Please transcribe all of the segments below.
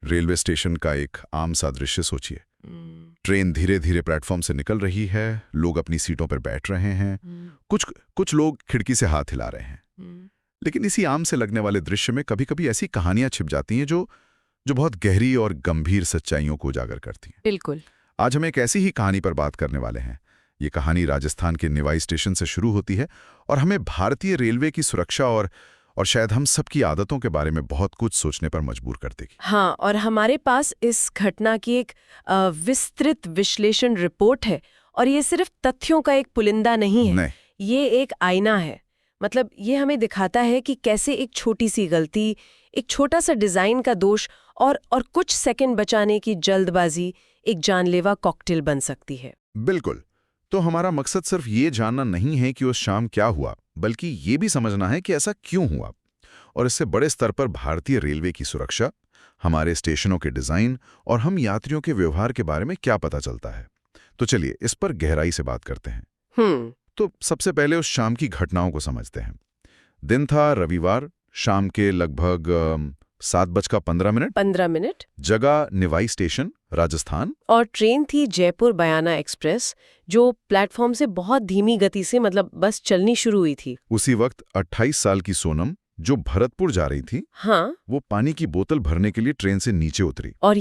Railway station का एक आम सा दृश्य सोचिए। ट्रेन धीरे धीरे प्लेटफॉर्म से निकल रही है, लोग अपनी सीटों पर बैठ रहे हैं, कुछ लोग खिड़की से हाथ हिला रहे हैं। लेकिन इसी आम से लगने वाले दृश्य में कभी कभी ऐसी कहानियां छिप जाती हैं जो बहुत गहरी और गंभीर सच्चाइयों को उजागर करती हैं। बिल्कुल। आज हम एक ऐसी ही कहानी पर बात करने वाले हैं। ये कहानी राजस्थान के निवाई स्टेशन से शुरू होती है और हमें भारतीय रेलवे की सुरक्षा और शायद हम सबकी आदतों के बारे में बहुत कुछ सोचने पर मजबूर कर देगी। हाँ, और हमारे पास इस घटना की एक विस्तृत विश्लेषण रिपोर्ट है और ये सिर्फ तथ्यों का एक पुलिंदा नहीं है। ये एक आईना है। मतलब ये हमें दिखाता है कि कैसे एक छोटी सी गलती, एक छोटा सा डिजाइन का दोष और कुछ सेकंड बचाने की जल्दबाजी एक जानलेवा कॉकटेल बन सकती है। बिल्कुल। तो हमारा मकसद सिर्फ ये जानना नहीं है कि उस शाम क्या हुआ, बल्कि ये भी समझना है कि ऐसा क्यों हुआ और इससे बड़े स्तर पर भारतीय रेलवे की सुरक्षा, हमारे स्टेशनों के डिजाइन और हम यात्रियों के व्यवहार के बारे में क्या पता चलता है। तो चलिए इस पर गहराई से बात करते हैं। तो सबसे पहले उस शाम की घटनाओं को समझते हैं। दिन था रविवार, शाम के लगभग 7:15। जगह निवाई स्टेशन, राजस्थान। और ट्रेन थी जयपुर बयाना एक्सप्रेस, जो प्लेटफॉर्म से बहुत धीमी गति से बस चलनी शुरू हुई थी। उसी वक्त 28 साल की सोनम, जो भरतपुर जा रही थी, हाँ, वो पानी की बोतल भरने के लिए ट्रेन से नीचे उतरी। और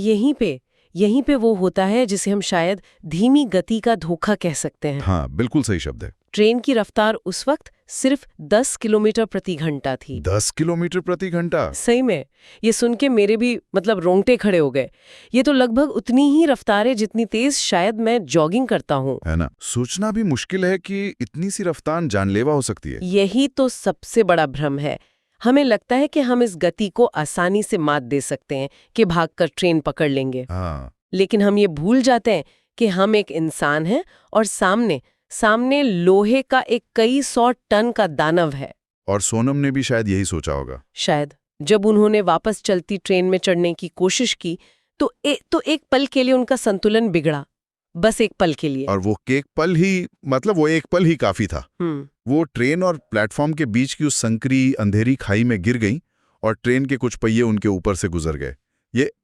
यहीं पे वो होता है जिसे हम शायद धीमी गति का धोखा कह सकते हैं। हाँ, बिल्कुल सही शब्द है। ट्रेन की रफ्तार उस वक्त सिर्फ 10 किलोमीटर प्रति घंटा थी। 10 किलोमीटर प्रति घंटा? सही में, ये सुन के मेरे भी रोंगटे खड़े हो गए। ये तो लगभग उतनी ही रफ्तार है जितनी तेज शायद मैं जॉगिंग करता हूँ। है ना? सोचना भी मुश्किल है कि इतनी सी रफ्तार जानलेवा हो सकती है। यही तो सबसे बड़ा भ्रम है। हमें लगता है कि हम इस गति को आसानी से मात दे सकते हैं, कि भागकर ट्रेन पकड़ लेंगे। हाँ। लेकिन हम ये भूल जाते हैं कि हम एक इंसान हैं और सामने लोहे का एक कई 100 टन का दानव है। और सोनम ने भी शायद यही सोचा होगा। शायद जब उन्होंने वापस चलती ट्रेन में चढ़ने की कोशिश की तो एक पल के लिए उनका संतुलन बिगड़ा। बस एक पल के लिए। और वो एक पल ही काफी था। वो ट्रेन और प्लेटफॉर्म के बीच की उस संकरी अंधेरी खाई में गिर गई और ट्रेन के कुछ पहिए उनके ऊपर से गुजर गए।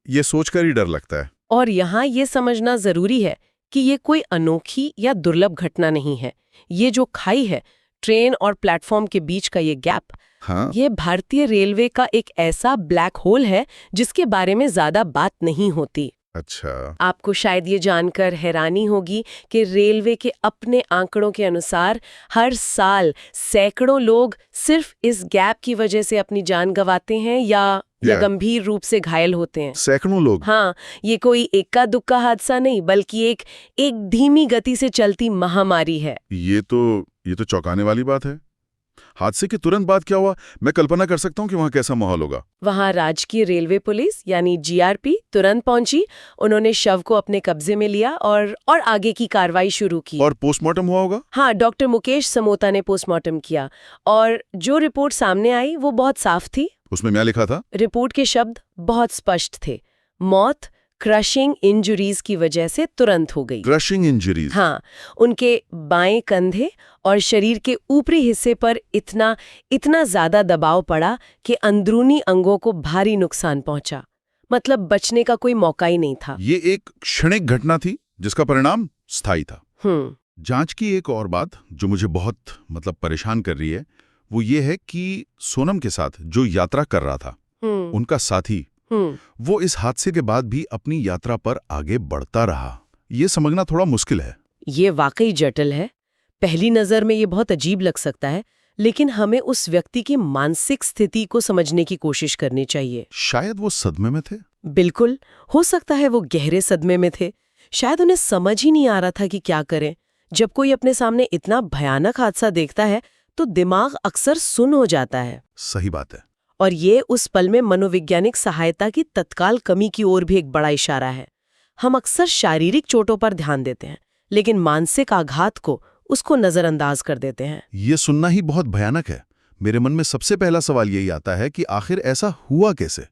ये सोचकर ही डर लगता है। और यहाँ ये समझना जरूरी है कि ये कोई अनोखी या दुर्लभ घटना नहीं है। ये जो खाई है, ट्रेन और प्लेटफॉर्म के बीच का ये गैप, हाँ? ये भारतीय रेलवे का एक ऐसा ब्लैक होल है जिसके बारे में ज्यादा बात नहीं होती। अच्छा। आपको शायद ये जानकर हैरानी होगी कि रेलवे के अपने आंकड़ों के अनुसार हर साल सैकड़ों लोग सिर्फ इस गैप की वजह से अपनी जान गंवाते हैं या गंभीर रूप से घायल होते हैं। सैकड़ों लोग? हाँ, ये कोई इक्का दुक्का हादसा नहीं, बल्कि एक धीमी गति से चलती महामारी है। ये तो चौंकाने वाली बात है। हादसे के तुरंत बाद क्या हुआ? मैं कल्पना कर सकता हूँ कि वहाँ कैसा माहौल होगा। वहाँ राजकीय रेलवे पुलिस यानी जीआरपी तुरंत पहुंची। उन्होंने शव को अपने कब्जे में लिया और आगे की कार्रवाई शुरू की। और पोस्टमार्टम हुआ होगा? हाँ, डॉक्टर मुकेश समोता ने पोस्टमार्टम किया और जो रिपोर्ट सामने आई वो बहुत साफ थी। उसमें क्या लिखा था? रिपोर्ट के शब्द बहुत स्पष्ट थे। मौत क्रशिंग इंजरीज की वजह से तुरंत हो गई। Crushing injuries? हाँ, उनके बाएं कंधे और शरीर के ऊपरी हिस्से पर इतना ज्यादा दबाव पड़ा कि अंदरूनी अंगों को भारी नुकसान पहुंचा। मतलब बचने का कोई मौका ही नहीं था। ये एक क्षणिक घटना थी जिसका परिणाम स्थायी था। जांच की एक और बात जो मुझे बहुत परेशान कर रही है वो ये है कि सोनम के साथ जो यात्रा कर रहा था, उनका साथी, वो इस हादसे के बाद भी अपनी यात्रा पर आगे बढ़ता रहा। ये समझना थोड़ा मुश्किल है। ये वाकई जटिल है। पहली नजर में ये बहुत अजीब लग सकता है, लेकिन हमें उस व्यक्ति की मानसिक स्थिति को समझने की कोशिश करनी चाहिए। शायद वो सदमे में थे। बिल्कुल, हो सकता है वो गहरे सदमे में थे। शायद उन्हें समझ ही नहीं आ रहा था कि क्या करें। जब कोई अपने सामने इतना भयानक हादसा देखता है तो दिमाग अक्सर सुन्न हो जाता है। सही बात है। और ये उस पल में मनोवैज्ञानिक सहायता की तत्काल कमी की ओर भी एक बड़ा इशारा है। हम अक्सर शारीरिक चोटों पर ध्यान देते हैं, लेकिन मानसिक आघात को उसको नजरअंदाज कर देते हैं। ये सुनना ही बहुत भयानक है। मेरे मन में सबसे पहला सवाल यही आता है कि आखिर ऐसा हुआ कैसे?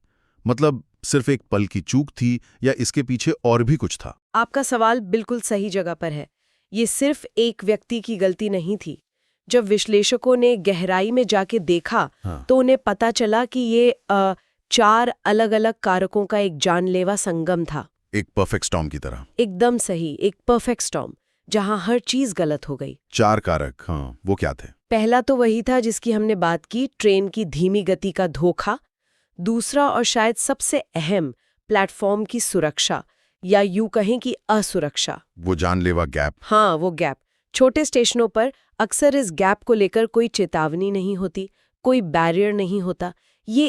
सिर्फ एक पल की चूक थी या इसके पीछे और भी कुछ था? आपका सवाल बिल्कुल सही जगह पर है। ये सिर्फ एक व्यक्ति की गलती नहीं थी। जब विश्लेषकों ने गहराई में जाके देखा तो उन्हें पता चला कि ये 4 अलग-अलग कारकों का एक जानलेवा संगम था। एक परफेक्ट स्टॉर्म की तरह। एकदम सही, एक परफेक्ट स्टॉर्म, जहां हर चीज गलत हो गई। 4 कारक, हाँ, वो क्या थे? पहला तो वही था जिसकी हमने बात की, ट्रेन की धीमी गति का धोखा। दूसरा और शायद सबसे अहम, प्लेटफॉर्म की सुरक्षा, या यूं कहें कि असुरक्षा। वो जानलेवा गैप। हाँ, वो गैप। छोटे स्टेशनों पर अक्सर इस गैप को लेकर कोई चेतावनी नहीं होती, कोई बैरियर नहीं होता। ये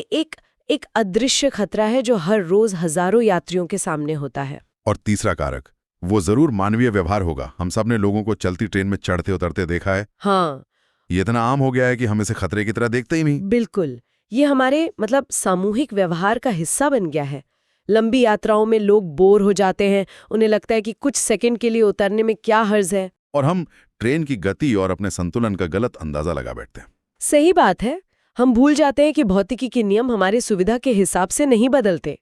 एक अदृश्य खतरा है जो हर रोज हजारों यात्रियों के सामने होता है। और तीसरा कारक, वो जरूर मानवीय व्यवहार होगा। हम सब ने लोगों को चलती ट्रेन में चढ़ते उतरते देखा है। हाँ, ये इतना आम हो गया है कि हम इसे खतरे की तरह देखते ही नहीं। बिल्कुल। ये हमारे सामूहिक व्यवहार का हिस्सा बन गया है। लंबी यात्राओं में लोग बोर हो जाते हैं, उन्हें लगता है कि कुछ सेकंड के लिए उतरने में क्या हर्ज है। और हम ट्रेन की गति और अपने संतुलन का गलत अंदाजा लगा बैठते हैं। सही बात है। हम भूल जाते हैं कि भौतिकी के नियम हमारी सुविधा के हिसाब से नहीं बदलते।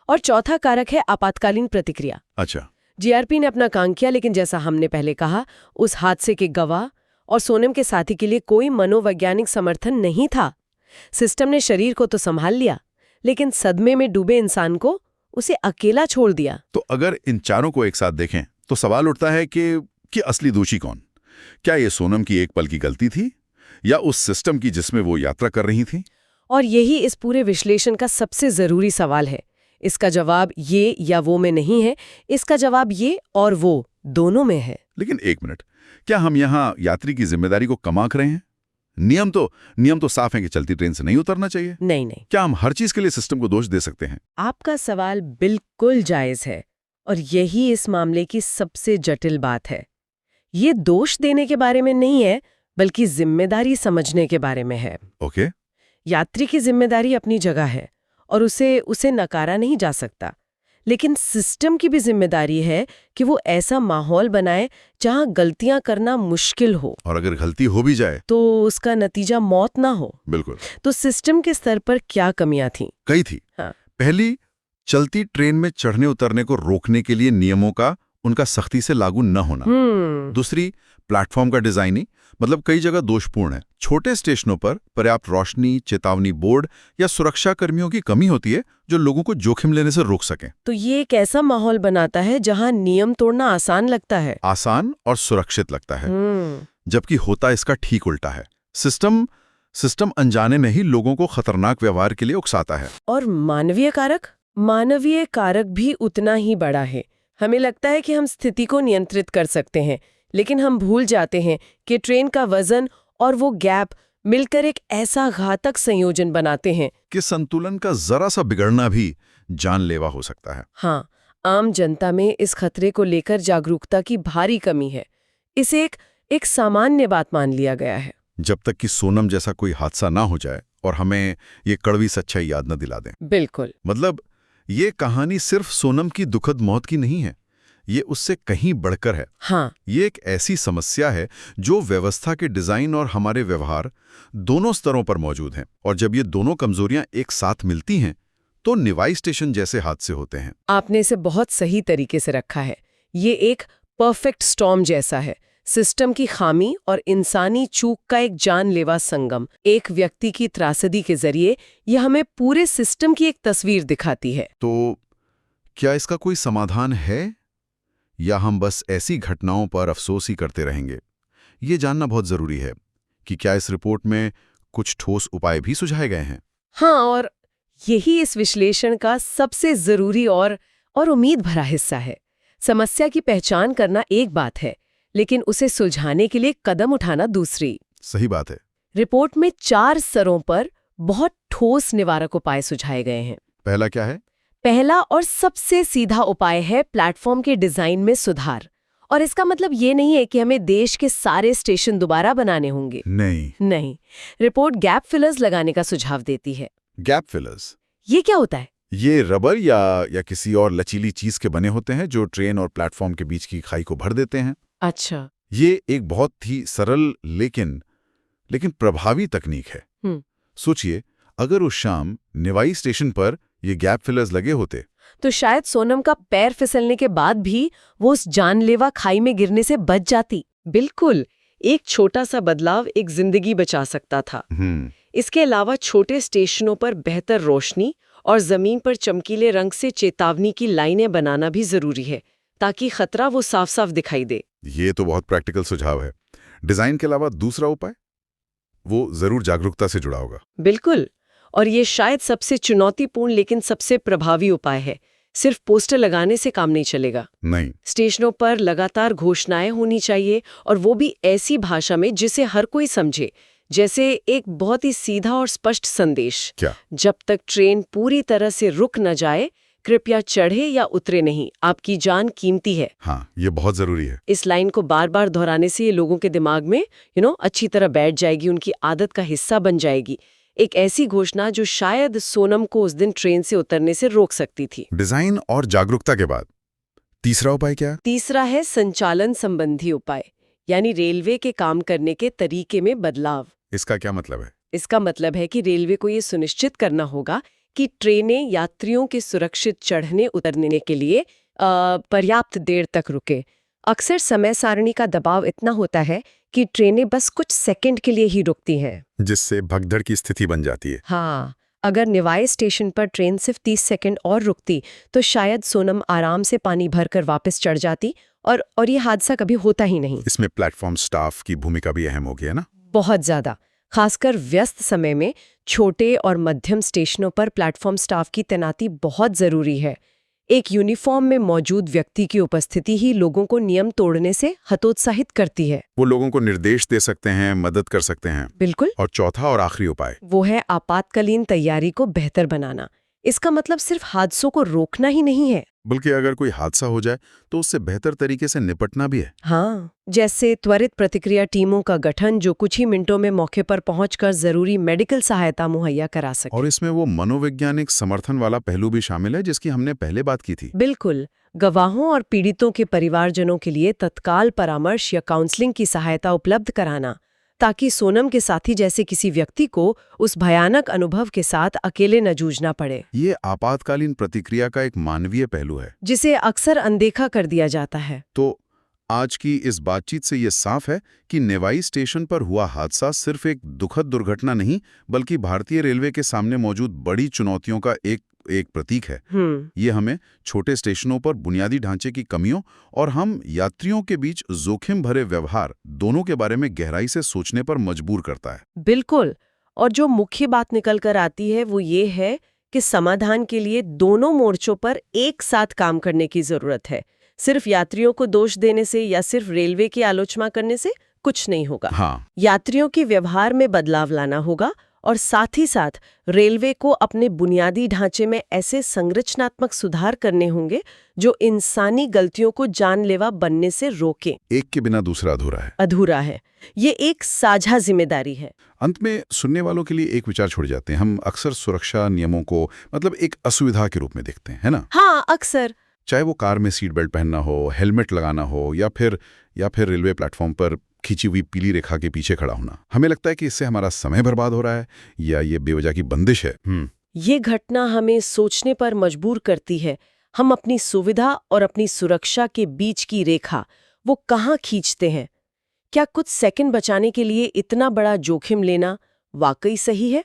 और चौथा कारक है आपातकालीन प्रतिक्रिया। अच्छा। जीआरपी ने अपना काम किया, लेकिन जैसा हमने पहले कहा, उस हादसे के गवाह और सोनम के साथी के लिए कोई मनोवैज्ञानिक समर्थन नहीं था। सिस्टम ने शरीर को तो संभाल लिया, लेकिन सदमे में डूबे इंसान को उसे अकेला छोड़ दिया। तो अगर इन चारों को एक साथ देखें तो सवाल उठता है कि असली दोषी कौन? क्या ये सोनम की एक पल की गलती थी, या उस सिस्टम की जिसमें वो यात्रा कर रही थी? और यही इस पूरे विश्लेषण का सबसे जरूरी सवाल है। इसका जवाब ये या वो में नहीं है, इसका जवाब ये और वो दोनों में है। लेकिन एक मिनट, क्या हम यहाँ यात्री की जिम्मेदारी को कम आंक रहे हैं? नियम तो साफ है कि चलती ट्रेन से नहीं उतरना चाहिए। नहीं। क्या हम हर चीज के लिए सिस्टम को दोष दे सकते हैं? आपका सवाल बिल्कुल जायज है, और यही इस मामले की सबसे जटिल बात है। ये दोष देने के बारे में नहीं है, बल्कि जिम्मेदारी समझने के बारे में है। ओके। यात्री की जिम्मेदारी अपनी जगह है और उसे नकारा नहीं जा सकता, लेकिन सिस्टम की भी जिम्मेदारी है कि वो ऐसा माहौल बनाए जहां गलतियां करना मुश्किल हो, और अगर गलती हो भी जाए तो उसका नतीजा मौत ना हो। बिल्कुल। तो सिस्टम के स्तर पर क्या कमियां थीं? कई थी। हाँ। पहली, चलती ट्रेन में चढ़ने उतरने को रोकने के लिए नियमों का उनका सख्ती से लागू न होना। दूसरी, प्लेटफॉर्म का डिजाइनिंग, मतलब कई जगह दोषपूर्ण है। छोटे स्टेशनों पर पर्याप्त रोशनी, चेतावनी बोर्ड या सुरक्षा कर्मियों की कमी होती है जो लोगों को जोखिम लेने से रोक सकें। तो ये एक ऐसा माहौल बनाता है जहां नियम तोड़ना आसान लगता है, आसान और सुरक्षित लगता है, जबकि होता इसका ठीक उल्टा है। सिस्टम अनजाने में ही लोगों को खतरनाक व्यवहार के लिए उकसाता है। और मानवीय कारक भी उतना ही बड़ा है। हमें लगता है कि हम स्थिति को नियंत्रित कर सकते हैं, लेकिन हम भूल जाते हैं कि ट्रेन का वजन और वो गैप मिलकर एक ऐसा घातक संयोजन बनाते हैं कि संतुलन का जरा सा बिगड़ना भी जानलेवा हो सकता है। हाँ, आम जनता में इस खतरे को लेकर जागरूकता की भारी कमी है। इसे एक सामान्य बात मान लिया गया है। जब तक कि सोनम जैसा कोई हादसा ना हो जाए और हमें ये कड़वी सच्चाई याद न दिला दें। बिल्कुल। मतलब ये कहानी सिर्फ सोनम की दुखद मौत की नहीं है, ये उससे कहीं बढ़कर है। हाँ। ये एक ऐसी समस्या है जो व्यवस्था के डिजाइन और हमारे व्यवहार दोनों स्तरों पर मौजूद हैं, और जब ये दोनों कमजोरियां एक साथ मिलती हैं तो निवाई स्टेशन जैसे हादसे होते हैं। आपने इसे बहुत सही तरीके से रखा है। ये एक परफेक्ट स्टॉर्म जैसा है, सिस्टम की खामी और इंसानी चूक का एक जानलेवा संगम। एक व्यक्ति की त्रासदी के जरिए यह हमें पूरे सिस्टम की एक तस्वीर दिखाती है। तो क्या इसका कोई समाधान है, या हम बस ऐसी घटनाओं पर अफसोस ही करते रहेंगे? ये जानना बहुत जरूरी है कि क्या इस रिपोर्ट में कुछ ठोस उपाय भी सुझाए गए हैं। हाँ, और यही इस विश्लेषण का सबसे जरूरी और उम्मीद भरा हिस्सा है। समस्या की पहचान करना एक बात है, लेकिन उसे सुलझाने के लिए कदम उठाना दूसरी। सही बात है। रिपोर्ट में 4 स्तरों पर बहुत ठोस निवारक उपाय सुझाए गए हैं। पहला क्या है? पहला और सबसे सीधा उपाय है प्लेटफॉर्म के डिजाइन में सुधार। और इसका मतलब ये नहीं है कि हमें देश के सारे स्टेशन दोबारा बनाने होंगे। नहीं। रिपोर्ट गैप फिलर्स लगाने का सुझाव देती है। Gap fillers? ये क्या होता है? ये रबर या किसी और लचीली चीज के बने होते हैं जो ट्रेन और प्लेटफॉर्म के बीच की खाई को भर देते हैं। अच्छा। ये एक बहुत ही सरल लेकिन प्रभावी तकनीक है। सोचिए, अगर उस शाम निवाई स्टेशन पर ये गैप फिलर्स लगे होते तो शायद सोनम का पैर फिसलने के बाद भी वो उस जानलेवा खाई में गिरने से बच जाती। बिल्कुल, एक छोटा सा बदलाव एक जिंदगी बचा सकता था। इसके अलावा छोटे स्टेशनों पर बेहतर रोशनी और जमीन पर चमकीले रंग से चेतावनी की लाइनें बनाना भी जरूरी है ताकि खतरा वो साफ साफ दिखाई दे। ये तो बहुत प्रैक्टिकल सुझाव है। डिजाइन के अलावा दूसरा उपाय? वो जरूर जागरूकता से जुड़ा होगा। बिल्कुल, और ये शायद सबसे चुनौतीपूर्ण लेकिन सबसे प्रभावी उपाय है। सिर्फ पोस्टर लगाने से काम नहीं चलेगा। नहीं। स्टेशनों पर लगातार घोषणाएं होनी चाहिए, और वो भी ऐसी भाषा में जिसे हर कोई समझे, जैसे एक बहुत ही सीधा और स्पष्ट संदेश। क्या? जब तक ट्रेन पूरी तरह से रुक न जाए, कृपया चढ़े या उतरे नहीं, आपकी जान कीमती है। हाँ, ये बहुत जरूरी है। इस लाइन को बार बार दोहराने से ये लोगों के दिमाग में अच्छी तरह बैठ जाएगी, उनकी आदत का हिस्सा बन जाएगी। एक ऐसी घोषणा जो शायद सोनम को उस दिन ट्रेन से उतरने से रोक सकती थी। डिजाइन और जागरूकता के बाद तीसरा उपाय क्या? तीसरा है संचालन संबंधी उपाय, यानी रेलवे के काम करने के तरीके में बदलाव। इसका क्या मतलब है? इसका मतलब है कि रेलवे को ये सुनिश्चित करना होगा कि ट्रेनें यात्रियों के सुरक्षित चढ़ने उतरने के लिए पर्याप्त देर तक रुके। अक्सर समय सारणी का दबाव इतना होता है कि ट्रेनें बस कुछ सेकंड के लिए ही रुकती हैं, जिससे भगदड़ की स्थिति बन जाती है। हाँ, अगर निवाई स्टेशन पर ट्रेन सिर्फ 30 सेकंड और रुकती तो शायद सोनम आराम से पानी भरकर वापस चढ़ जाती, और ये हादसा कभी होता ही नहीं। इसमें प्लेटफॉर्म स्टाफ की भूमिका भी अहम होगी, है ना? बहुत ज्यादा, खासकर व्यस्त समय में छोटे और मध्यम स्टेशनों पर प्लेटफॉर्म स्टाफ की तैनाती बहुत जरूरी है। एक यूनिफॉर्म में मौजूद व्यक्ति की उपस्थिति ही लोगों को नियम तोड़ने से हतोत्साहित करती है। वो लोगों को निर्देश दे सकते हैं, मदद कर सकते हैं। बिल्कुल। और चौथा और आखिरी उपाय वो है आपातकालीन तैयारी को बेहतर बनाना। इसका मतलब सिर्फ हादसों को रोकना ही नहीं है, बल्कि अगर कोई हादसा हो जाए तो उससे बेहतर तरीके से निपटना भी है। हाँ, जैसे त्वरित प्रतिक्रिया टीमों का गठन जो कुछ ही मिनटों में मौके पर पहुंचकर जरूरी मेडिकल सहायता मुहैया करा सके। और इसमें वो मनोवैज्ञानिक समर्थन वाला पहलू भी शामिल है जिसकी हमने पहले बात की थी। बिल्कुल, गवाहों और पीड़ितों के परिवारजनों के लिए तत्काल परामर्श या काउंसलिंग की सहायता उपलब्ध कराना, ताकि सोनम के साथी जैसे किसी व्यक्ति को उस भयानक अनुभव के साथ अकेले न जूझना पड़े। ये आपातकालीन प्रतिक्रिया का एक मानवीय पहलू है जिसे अक्सर अनदेखा कर दिया जाता है। तो आज की इस बातचीत से ये साफ है कि नेवाई स्टेशन पर हुआ हादसा सिर्फ एक दुखद दुर्घटना नहीं, बल्कि भारतीय रेलवे के सामने मौजूद बड़ी चुनौतियों का एक प्रतीक है। ये हमें छोटे स्टेशनों पर बुनियादी ढांचे की कमियों और हम यात्रियों के बीच जोखिम भरे व्यवहार दोनों के बारे में गहराई से सोचने पर मजबूर करता है। बिल्कुल, और जो मुख्य बात निकल कर आती है वो ये है कि समाधान के लिए दोनों मोर्चों पर एक साथ काम करने की जरूरत है। सिर्फ यात्रियों को दोष देने से या सिर्फ रेलवे की आलोचना करने से कुछ नहीं होगा। हाँ। यात्रियों के व्यवहार में बदलाव लाना होगा, और साथ ही साथ रेलवे को अपने बुनियादी ढांचे में ऐसे संरचनात्मक सुधार करने होंगे जो इंसानी गलतियों को जानलेवा बनने से रोके। एक के बिना दूसरा अधूरा है। ये एक साझा जिम्मेदारी है। अंत में सुनने वालों के लिए एक विचार छोड़ जाते हैं। हम अक्सर सुरक्षा नियमों को मतलब एक असुविधा के रूप में देखते हैं, है ना? हाँ, अक्सर। चाहे वो कार में सीट बेल्ट पहनना हो, हेलमेट लगाना हो, या फिर रेलवे प्लेटफॉर्म पर खींची हुई पीली रेखा के पीछे खड़ा होना। हमें लगता है कि इससे हमारा समय बर्बाद हो रहा है या ये बेवजह की बंदिश है। ये घटना हमें सोचने पर मजबूर करती है। हम अपनी सुविधा और अपनी सुरक्षा के बीच की रेखा वो कहाँ खींचते हैं? क्या कुछ सेकंड बचाने के लिए इतना बड़ा जोखिम लेना वाकई सही है?